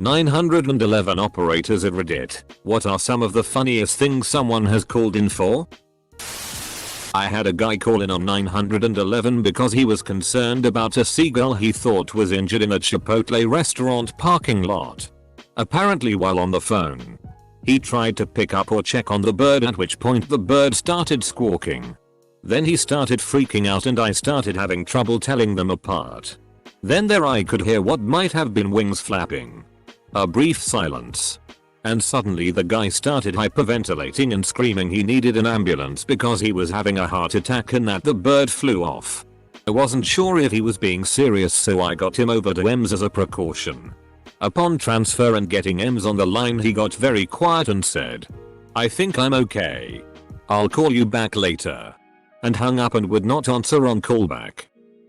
911 operators at Reddit. What are some of the funniest things someone has called in for? I had a guy call in on 911 because he was concerned about a seagull he thought was injured in a Chipotle restaurant parking lot. Apparently while on the phone, he tried to pick up or check on the bird, at which point the bird started squawking. Then he started freaking out and I started having trouble telling them apart. Then there I could hear what might have been wings flapping. A brief silence. And suddenly the guy started hyperventilating and screaming he needed an ambulance because he was having a heart attack and that the bird flew off. I wasn't sure if he was being serious, so I got him over to EMS as a precaution. Upon transfer and getting EMS on the line, he got very quiet and said, "I think I'm okay. I'll call you back later." And hung up and would not answer on callback.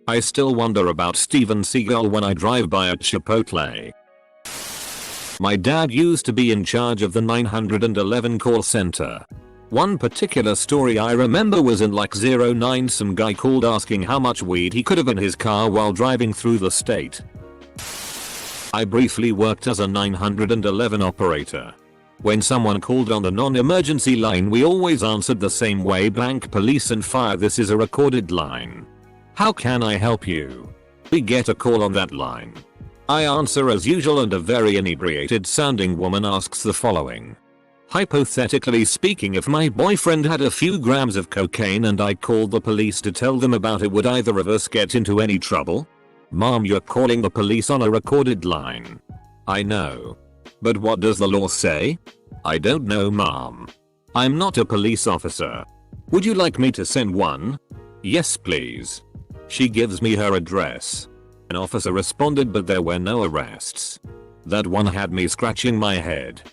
I still wonder about Steven Seagal when I drive by at Chipotle. My dad used to be in charge of the 911 call center. One particular story I remember was in like 09, some guy called asking how much weed he could have in his car while driving through the state. I briefly worked as a 911 operator. When someone called on the non-emergency line, we always answered the same way: blank police and fire, this is a recorded line. How can I help you? We get a call on that line. I answer as usual and a very inebriated sounding woman asks the following. Hypothetically speaking, if my boyfriend had a few grams of cocaine and I called the police to tell them about it, would either of us get into any trouble? Mom, you're calling the police on a recorded line. I know. But what does the law say? I don't know, Mom. I'm not a police officer. Would you like me to send one? Yes, please. She gives me her address. An officer responded, but there were no arrests. That one had me scratching my head.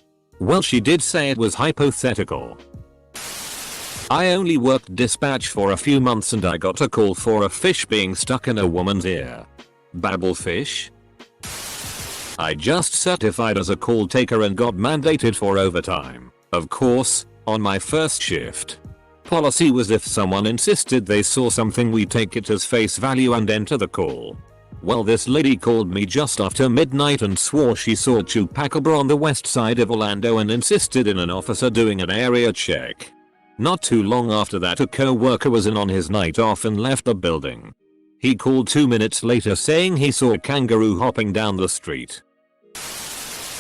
Well, she did say it was hypothetical. I only worked dispatch for a few months and I got a call for a fish being stuck in a woman's ear. Babblefish? I just certified as a call taker and got mandated for overtime. Of course, on my first shift. Policy was if someone insisted they saw something, we take it as face value and enter the call. Well, this lady called me just after midnight and swore she saw Chupacabra on the west side of Orlando and insisted in an officer doing an area check. Not too long after that, a co-worker was in on his night off and left the building. He called 2 minutes later saying he saw a kangaroo hopping down the street.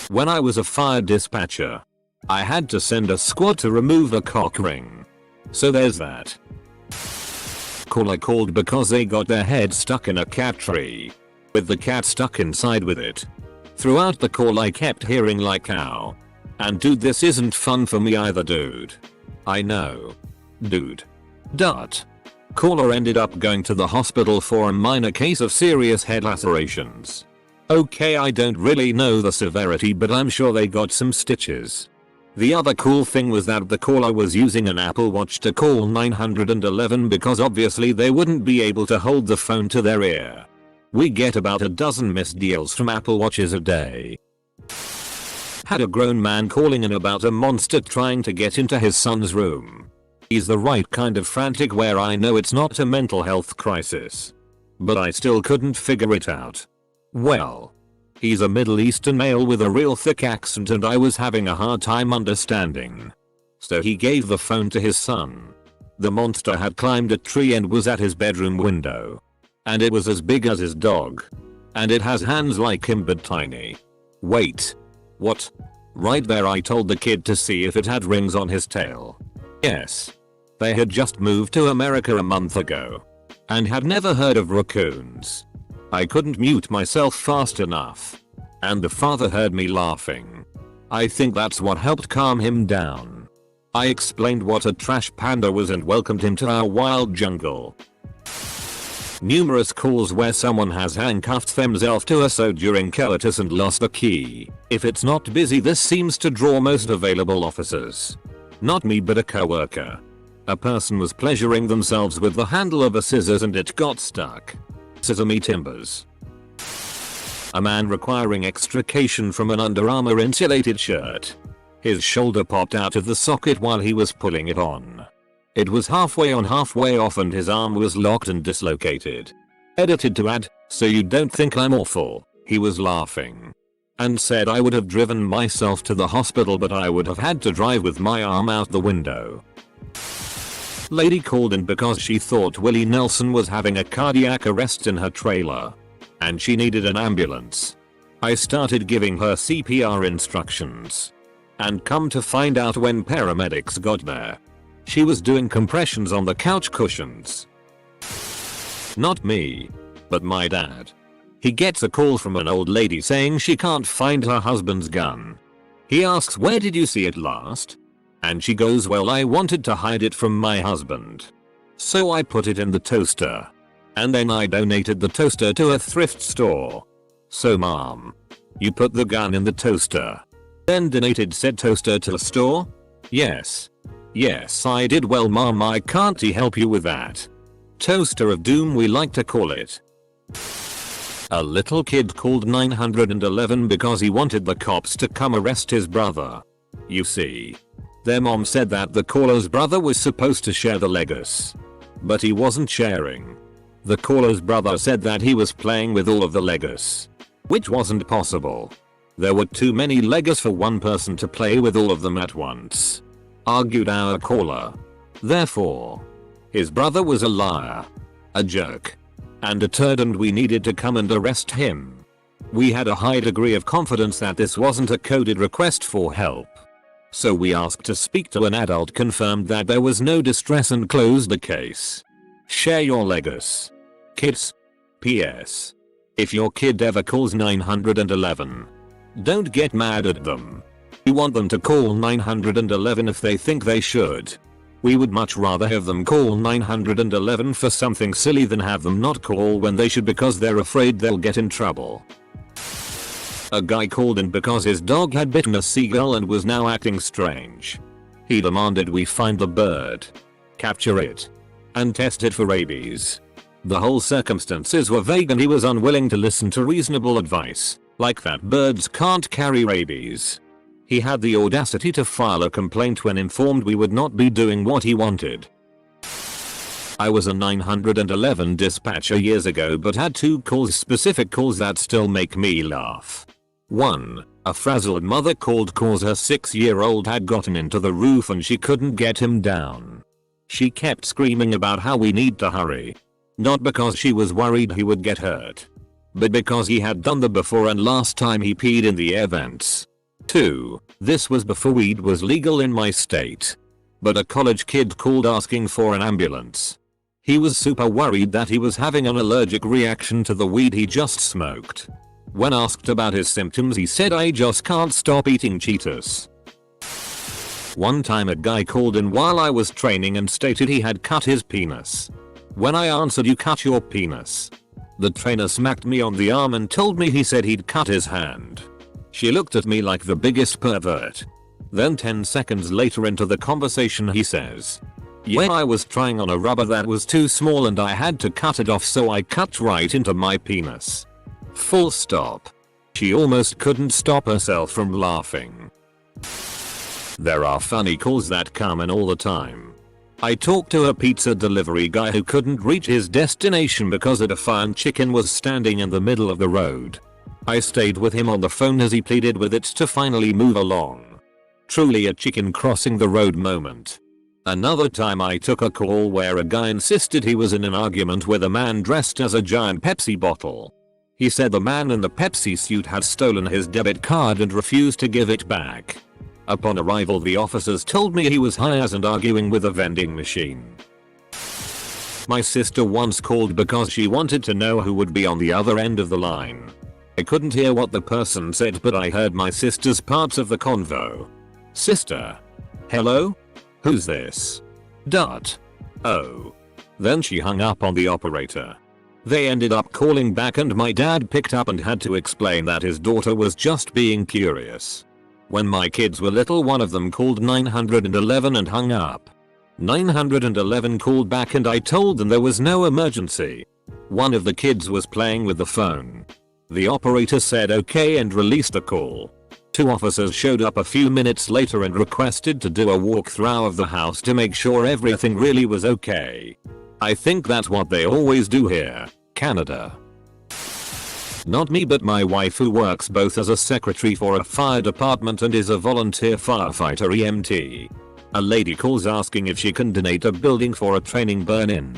When I was a fire dispatcher, I had to send a squad to remove a cock ring. So there's that. Caller called because they got their head stuck in a cat tree, with the cat stuck inside with it. Throughout the call I kept hearing like ow. And dude, this isn't fun for me either, dude. I know. Dude. Dot. Caller ended up going to the hospital for a minor case of serious head lacerations. Okay, I don't really know the severity, but I'm sure they got some stitches. The other cool thing was that the caller was using an Apple Watch to call 911 because obviously they wouldn't be able to hold the phone to their ear. We get about a dozen missed deals from Apple Watches a day. Had a grown man calling in about a monster trying to get into his son's room. He's the right kind of frantic where I know it's not a mental health crisis. But I still couldn't figure it out. Well, he's a Middle Eastern male with a real thick accent and I was having a hard time understanding. So he gave the phone to his son. The monster had climbed a tree and was at his bedroom window. And it was as big as his dog. And it has hands like him but tiny. Wait. What? Right there, I told the kid to see if it had rings on his tail. Yes. They had just moved to America a month ago. And had never heard of raccoons. I couldn't mute myself fast enough. And the father heard me laughing. I think that's what helped calm him down. I explained what a trash panda was and welcomed him to our wild jungle. Numerous calls where someone has handcuffed themselves to a sofa during coitus and lost the key. If it's not busy, this seems to draw most available officers. Not me, but a coworker. A person was pleasuring themselves with the handle of a scissors and it got stuck. Sesame timbers. A man requiring extrication from an Under Armour insulated shirt. His shoulder popped out of the socket while he was pulling it on. It was halfway on, halfway off, and his arm was locked and dislocated. Edited to add, so you don't think I'm awful. He was laughing. and said I would have driven myself to the hospital, but I would have had to drive with my arm out the window. Lady called in because she thought Willie Nelson was having a cardiac arrest in her trailer and she needed an ambulance. I started giving her CPR instructions, and come to find out when paramedics got there, she was doing compressions on the couch cushions. Not me, but my dad. He gets a call from an old lady saying she can't find her husband's gun. He asks, "Where did you see it last?" And she goes, "Well, I wanted to hide it from my husband, so I put it in the toaster. And then I donated the toaster to a thrift store." So mom, you put the gun in the toaster, then donated said toaster to a store? Yes. Yes, I did. Well mom, I can't help you with that. Toaster of doom, we like to call it. A little kid called 911 because he wanted the cops to come arrest his brother. You see, their mom said that the caller's brother was supposed to share the Legos, but he wasn't sharing. The caller's brother said that he was playing with all of the Legos, which wasn't possible. There were too many Legos for one person to play with all of them at once, argued our caller. Therefore, his brother was a liar, a jerk, and a turd, and we needed to come and arrest him. We had a high degree of confidence that this wasn't a coded request for help, so we asked to speak to an adult, confirmed that there was no distress, and closed the case. Share your Legos, kids. PS. If your kid ever calls 911, don't get mad at them. You want them to call 911 if they think they should. We would much rather have them call 911 for something silly than have them not call when they should because they're afraid they'll get in trouble. A guy called in because his dog had bitten a seagull and was now acting strange. He demanded we find the bird, capture it, and test it for rabies. The whole circumstances were vague and he was unwilling to listen to reasonable advice, like that birds can't carry rabies. He had the audacity to file a complaint when informed we would not be doing what he wanted. I was a 911 dispatcher years ago but had two specific calls that still make me laugh. 1. A frazzled mother called cause her 6-year-old had gotten into the roof and she couldn't get him down. She kept screaming about how we need to hurry. Not because she was worried he would get hurt, but because he had done the before and last time he peed in the air vents. 2. This was before weed was legal in my state, but a college kid called asking for an ambulance. He was super worried that he was having an allergic reaction to the weed he just smoked. When asked about his symptoms, he said, "I just can't stop eating Cheetos." One time a guy called in while I was training and stated he had cut his penis. When I answered, "You cut your penis?" the trainer smacked me on the arm and told me he said he'd cut his hand. She looked at me like the biggest pervert. Then 10 seconds later into the conversation he says, "Yeah, I was trying on a rubber that was too small and I had to cut it off, so I cut right into my penis." Full stop. She almost couldn't stop herself from laughing. There are funny calls that come in all the time. I talked to a pizza delivery guy who couldn't reach his destination because a defiant chicken was standing in the middle of the road. I stayed with him on the phone as he pleaded with it to finally move along. Truly a chicken crossing the road moment. Another time I took a call where a guy insisted he was in an argument with a man dressed as a giant Pepsi bottle. He said the man in the Pepsi suit had stolen his debit card and refused to give it back. Upon arrival, the officers told me he was high as and arguing with a vending machine. My sister once called because she wanted to know who would be on the other end of the line. I couldn't hear what the person said, but I heard my sister's parts of the convo. "Sister. Hello? Who's this? Dot. Oh." Then she hung up on the operator. They ended up calling back and my dad picked up and had to explain that his daughter was just being curious. When my kids were little, one of them called 911 and hung up. 911 called back and I told them there was no emergency. One of the kids was playing with the phone. The operator said okay and released the call. 2 officers showed up a few minutes later and requested to do a walkthrough of the house to make sure everything really was okay. I think that's what they always do here, Canada. Not me, but my wife, who works both as a secretary for a fire department and is a volunteer firefighter EMT. A lady calls asking if she can donate a building for a training burn-in.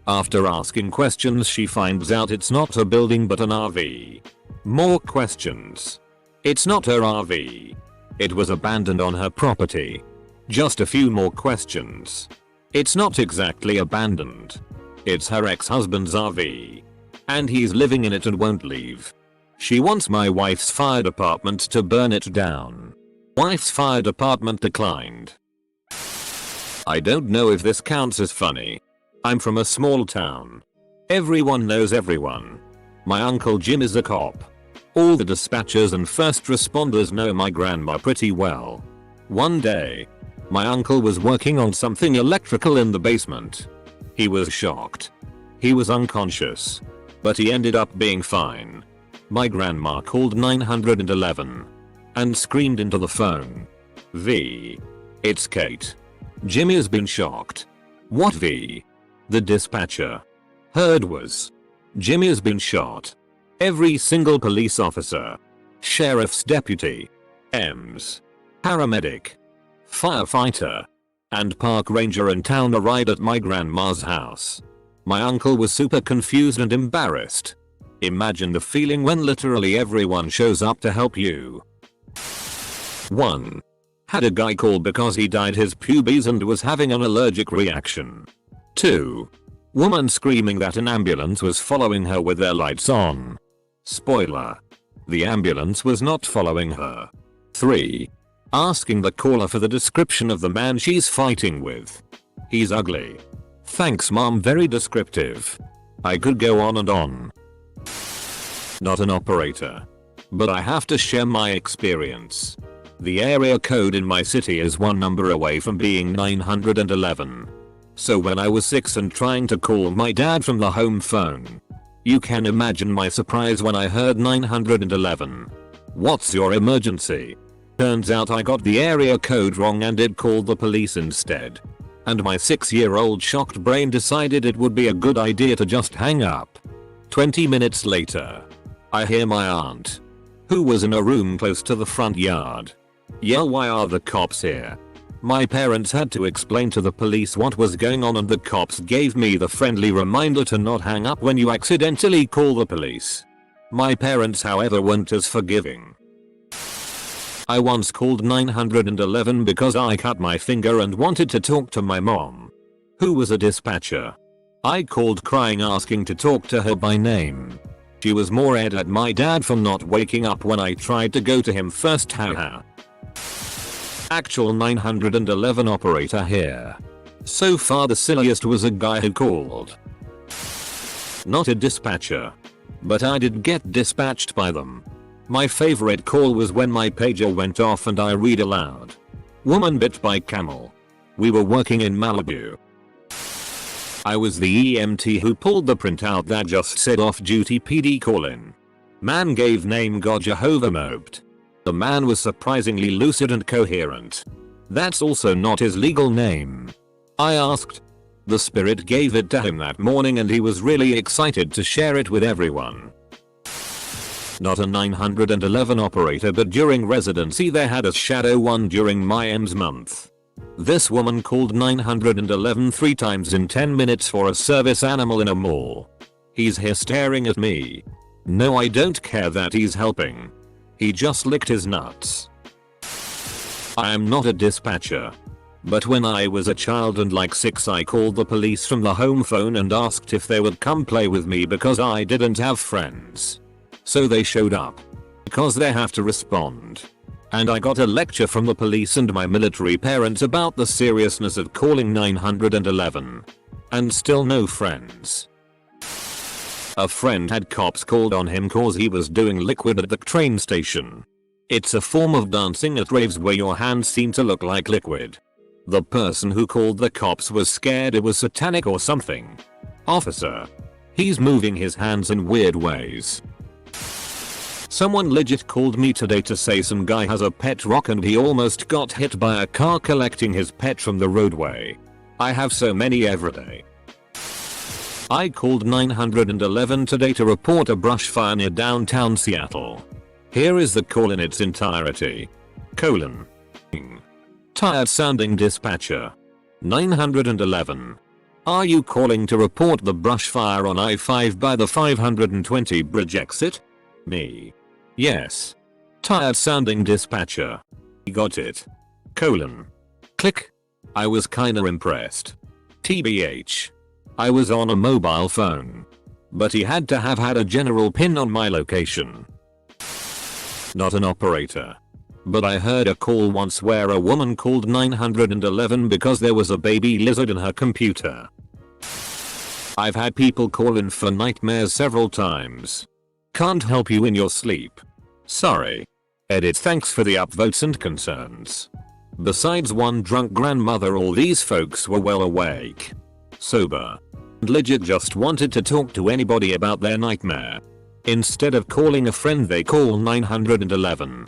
After asking questions, she finds out it's not a building but an RV. More questions. It's not her RV. It was abandoned on her property. Just a few more questions. It's not exactly abandoned. It's her ex-husband's RV. And he's living in it and won't leave. She wants my wife's fire department to burn it down. Wife's fire department declined. I don't know if this counts as funny. I'm from a small town. Everyone knows everyone. My uncle Jim is a cop. All the dispatchers and first responders know my grandma pretty well. One day, my uncle was working on something electrical in the basement. He was shocked. He was unconscious. But he ended up being fine. My grandma called 911 and screamed into the phone. V. It's Kate. Jimmy's been shocked. What V? The dispatcher heard was Jimmy's been shot. Every single police officer, sheriff's deputy, EMS, paramedic, firefighter, and park ranger in town arrived at my grandma's house. My uncle was super confused and embarrassed. Imagine the feeling when literally everyone shows up to help you. 1. Had a guy call because he dyed his pubes and was having an allergic reaction. 2. Woman screaming that an ambulance was following her with their lights on. Spoiler. The ambulance was not following her. 3. Asking the caller for the description of the man she's fighting with. He's ugly. Thanks mom, very descriptive. I could go on and on. Not an operator. But I have to share my experience. The area code in my city is one number away from being 911. So when I was 6 and trying to call my dad from the home phone, you can imagine my surprise when I heard 911. What's your emergency? Turns out I got the area code wrong and it called the police instead. And my 6-year-old shocked brain decided it would be a good idea to just hang up. 20 minutes later, I hear my aunt, who was in a room close to the front yard, yell, "Why are the cops here?" My parents had to explain to the police what was going on and the cops gave me the friendly reminder to not hang up when you accidentally call the police. My parents, however, weren't as forgiving. I once called 911 because I cut my finger and wanted to talk to my mom, who was a dispatcher. I called crying asking to talk to her by name. She was more mad at my dad for not waking up when I tried to go to him first, haha. Actual 911 operator here. So far the silliest was a guy who called. Not a dispatcher. But I did get dispatched by them. My favorite call was when my pager went off and I read aloud. Woman bit by camel. We were working in Malibu. I was the EMT who pulled the printout that just said off-duty PD call-in. Man gave name God Jehovah Moped. The man was surprisingly lucid and coherent. That's also not his legal name. I asked. The spirit gave it to him that morning and he was really excited to share it with everyone. Not a 911 operator, but during residency they had a shadow one during my EMS month. This woman called 911 3 times in 10 minutes for a service animal in a mall. He's here staring at me. No, I don't care that he's helping. He just licked his nuts. I am not a dispatcher. But when I was a child and like 6, I called the police from the home phone and asked if they would come play with me because I didn't have friends. So they showed up. Because they have to respond. And I got a lecture from the police and my military parents about the seriousness of calling 911. And still no friends. A friend had cops called on him cause he was doing liquid at the train station. It's a form of dancing at raves where your hands seem to look like liquid. The person who called the cops was scared it was satanic or something. Officer. He's moving his hands in weird ways. Someone legit called me today to say some guy has a pet rock and he almost got hit by a car collecting his pet from the roadway. I have so many every day. I called 911 today to report a brush fire near downtown Seattle. Here is the call in its entirety. Colon. Tired sounding dispatcher. 911. Are you calling to report the brush fire on I-5 by the 520 bridge exit? Me. Yes. Tired sounding dispatcher. Got it. Colon. Click. I was kinda impressed. TBH. I was on a mobile phone. But he had to have had a general pin on my location. Not an operator. But I heard a call once where a woman called 911 because there was a baby lizard in her computer. I've had people call in for nightmares several times. Can't help you in your sleep. Sorry. Edit. Thanks for the upvotes and concerns. Besides one drunk grandmother, all these folks were well awake, sober, and legit just wanted to talk to anybody about their nightmare. Instead of calling a friend, they call 911.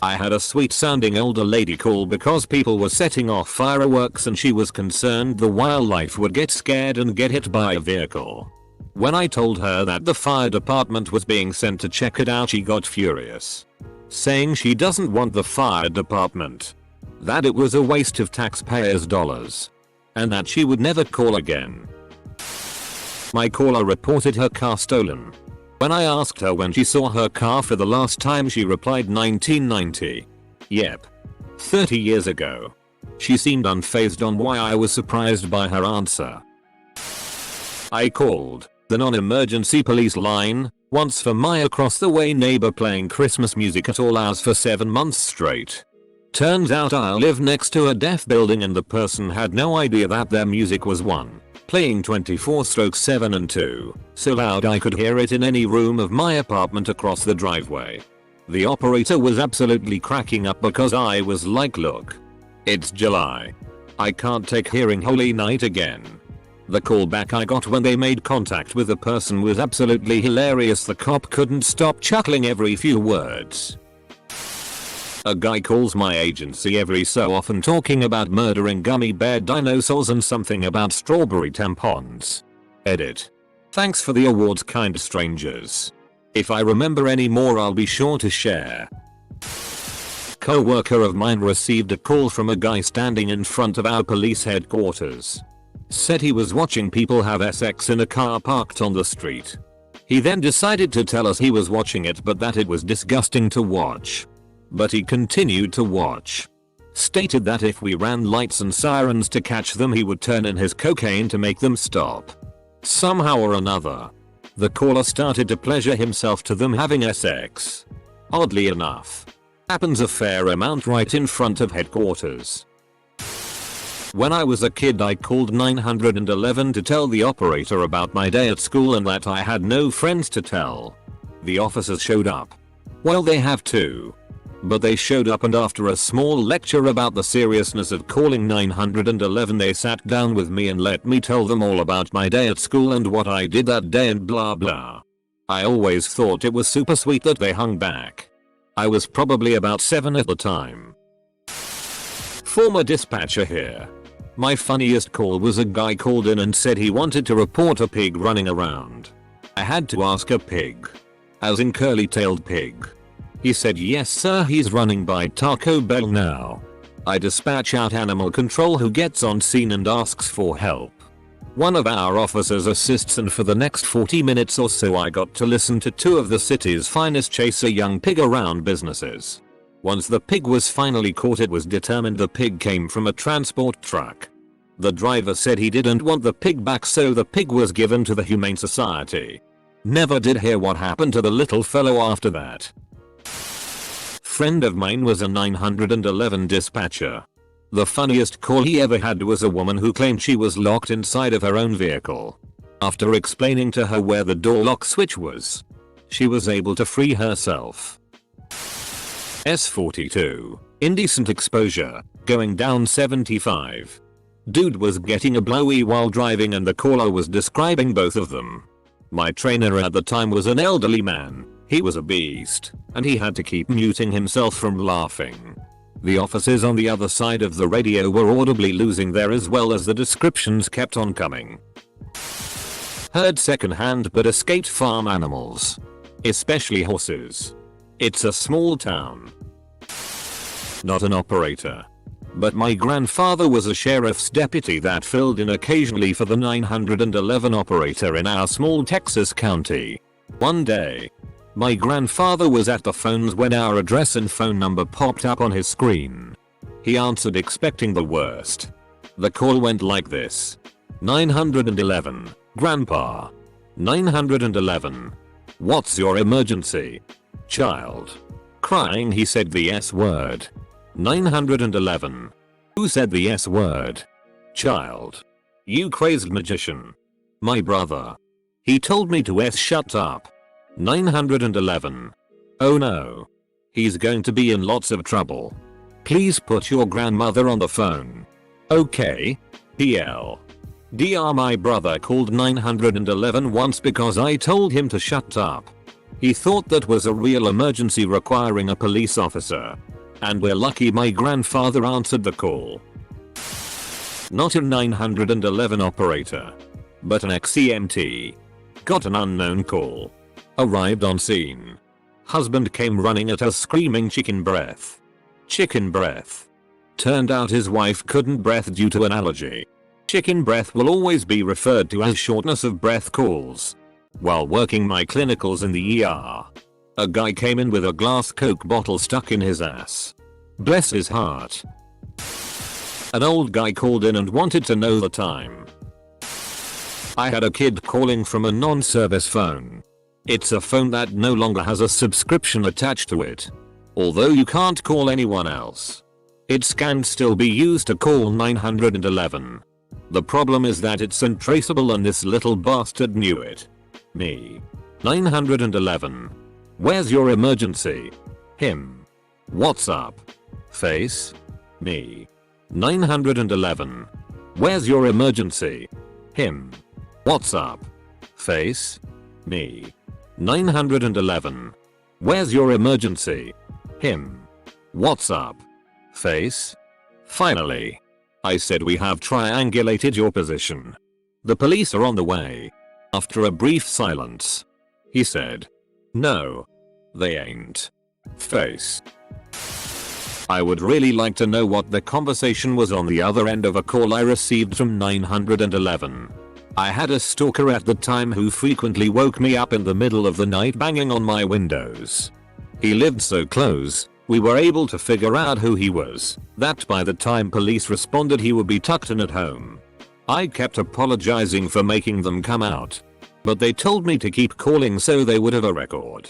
I had a sweet sounding older lady call because people were setting off fireworks and she was concerned the wildlife would get scared and get hit by a vehicle. When I told her that the fire department was being sent to check it out, she got furious, saying she doesn't want the fire department, that it was a waste of taxpayers' dollars, and that she would never call again. My caller reported her car stolen. When I asked her when she saw her car for the last time, she replied 1990. Yep. 30 years ago. She seemed unfazed on why I was surprised by her answer. I called the non-emergency police line once for my across the way neighbor playing Christmas music at all hours for 7 months straight. Turns out I live next to a deaf building and the person had no idea that their music was playing 24/7 and 2, so loud I could hear it in any room of my apartment across the driveway. The operator was absolutely cracking up because I was like, look, it's July. I can't take hearing Holy Night again. The callback I got when they made contact with the person was absolutely hilarious. The cop couldn't stop chuckling every few words. A guy calls my agency every so often talking about murdering gummy bear dinosaurs and something about strawberry tampons. Edit. Thanks for the awards, kind strangers. If I remember any more, I'll be sure to share. Co-worker of mine received a call from a guy standing in front of our police headquarters. Said he was watching people have sex in a car parked on the street. He then decided to tell us he was watching it but that it was disgusting to watch. But he continued to watch. Stated that if we ran lights and sirens to catch them, he would turn in his cocaine to make them stop. Somehow or another, the caller started to pleasure himself to them having sex. Oddly enough, happens a fair amount right in front of headquarters. When I was a kid, I called 911 to tell the operator about my day at school and that I had no friends to tell. The officers showed up. Well, they have too. But they showed up and after a small lecture about the seriousness of calling 911, they sat down with me and let me tell them all about my day at school and what I did that day and blah blah. I always thought it was super sweet that they hung back. I was probably about 7 at the time. Former dispatcher here. My funniest call was a guy called in and said he wanted to report a pig running around. I had to ask, a pig? As in curly-tailed pig? He said, yes sir, he's running by Taco Bell now. I dispatch out animal control, who gets on scene and asks for help. One of our officers assists, and for the next 40 minutes or so I got to listen to 2 of the city's finest chase a young pig around businesses. Once the pig was finally caught, it was determined the pig came from a transport truck. The driver said he didn't want the pig back, so the pig was given to the Humane Society. Never did hear what happened to the little fellow after that. Friend of mine was a 911 dispatcher. The funniest call he ever had was a woman who claimed she was locked inside of her own vehicle. After explaining to her where the door lock switch was, she was able to free herself. S42. Indecent exposure. Going down 75. Dude was getting a blowy while driving and the caller was describing both of them. My trainer at the time was an elderly man. He was a beast, and he had to keep muting himself from laughing. The officers on the other side of the radio were audibly losing their as well as the descriptions kept on coming. Heard secondhand but escaped farm animals. Especially horses. It's a small town. Not an operator. But my grandfather was a sheriff's deputy that filled in occasionally for the 911 operator in our small Texas county. One day, my grandfather was at the phones when our address and phone number popped up on his screen. He answered expecting the worst. The call went like this. 911, Grandpa. 911. What's your emergency? Child. Crying, he said the S word. 911. Who said the S word? Child. You crazed magician. My brother. He told me to shut up. 911. Oh no. He's going to be in lots of trouble. Please put your grandmother on the phone. Okay. PL. Dr. My brother called 911 once because I told him to shut up. He thought that was a real emergency requiring a police officer. And we're lucky my grandfather answered the call. Not a 911 operator. But an ex-EMT. Got an unknown call. Arrived on scene. Husband came running at us screaming chicken breath. Chicken breath. Turned out his wife couldn't breathe due to an allergy. Chicken breath will always be referred to as shortness of breath calls. While working my clinicals in the ER, a guy came in with a glass Coke bottle stuck in his ass. Bless his heart. An old guy called in and wanted to know the time. I had a kid calling from a non-service phone. It's a phone that no longer has a subscription attached to it. Although you can't call anyone else. It can still be used to call 911. The problem is that it's untraceable and this little bastard knew it. Me. 911. Where's your emergency? Him. What's up? Face. Me. 911. Where's your emergency? Him. What's up? Face. Me. 911. Where's your emergency? Him. What's up? Face. Finally. I said we have triangulated your position. The police are on the way. After a brief silence. He said. No. They ain't. Face. I would really like to know what the conversation was on the other end of a call I received from 911. I had a stalker at the time who frequently woke me up in the middle of the night banging on my windows. He lived so close, we were able to figure out who he was, that by the time police responded he would be tucked in at home. I kept apologizing for making them come out. But they told me to keep calling so they would have a record.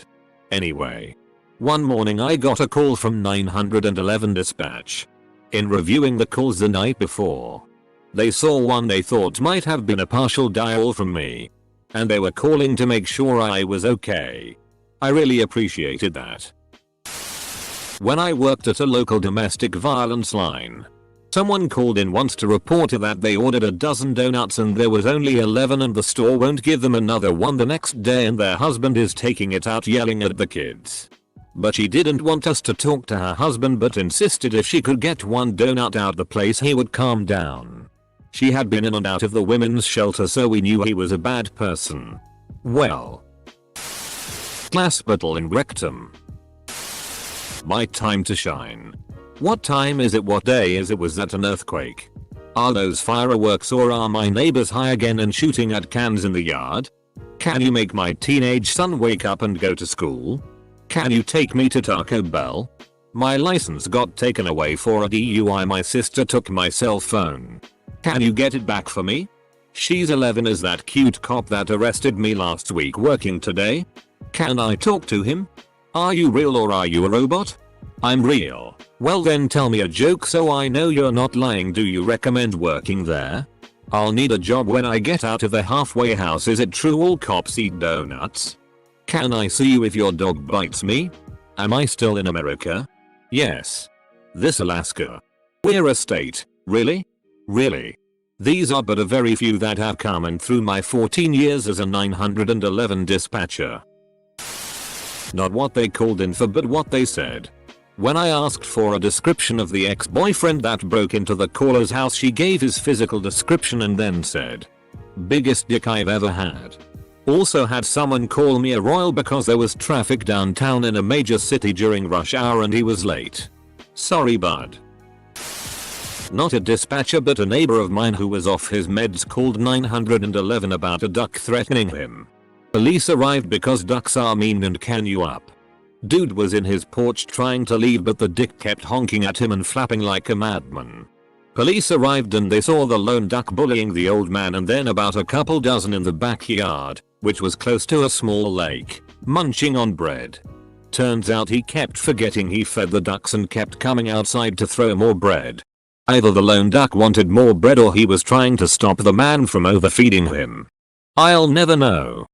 Anyway. One morning I got a call from 911 dispatch. In reviewing the calls the night before, they saw one they thought might have been a partial dial from me. And they were calling to make sure I was okay. I really appreciated that. When I worked at a local domestic violence line, someone called in once to report that they ordered a dozen donuts and there was only 11 and the store won't give them another one the next day and their husband is taking it out yelling at the kids. But she didn't want us to talk to her husband but insisted if she could get one donut out the place he would calm down. She had been in and out of the women's shelter so we knew he was a bad person. Well. Glass bottle in rectum. My time to shine. What time is it? What day is it? Was that an earthquake? Are those fireworks or are my neighbors high again and shooting at cans in the yard? Can you make my teenage son wake up and go to school? Can you take me to Taco Bell? My license got taken away for a DUI. My sister took my cell phone. Can you get it back for me? She's 11. Is that cute cop that arrested me last week working today? Can I talk to him? Are you real or are you a robot? I'm real. Well then tell me a joke so I know you're not lying. Do you recommend working there? I'll need a job when I get out of the halfway house. Is it true all cops eat donuts? Can I see you if your dog bites me? Am I still in America? Yes. This Alaska. We're a state. Really? Really? These are but a very few that have come in through my 14 years as a 911 dispatcher. Not what they called in for but what they said. When I asked for a description of the ex-boyfriend that broke into the caller's house, she gave his physical description and then said, Biggest dick I've ever had. Also had someone call me a royal because there was traffic downtown in a major city during rush hour and he was late. Sorry bud. Not a dispatcher but a neighbor of mine who was off his meds called 911 about a duck threatening him. Police arrived because ducks are mean and can you up. Dude was in his porch trying to leave but the dick kept honking at him and flapping like a madman. Police arrived and they saw the lone duck bullying the old man and then about a couple dozen in the backyard, which was close to a small lake, munching on bread. Turns out he kept forgetting he fed the ducks and kept coming outside to throw more bread. Either the lone duck wanted more bread or he was trying to stop the man from overfeeding him. I'll never know.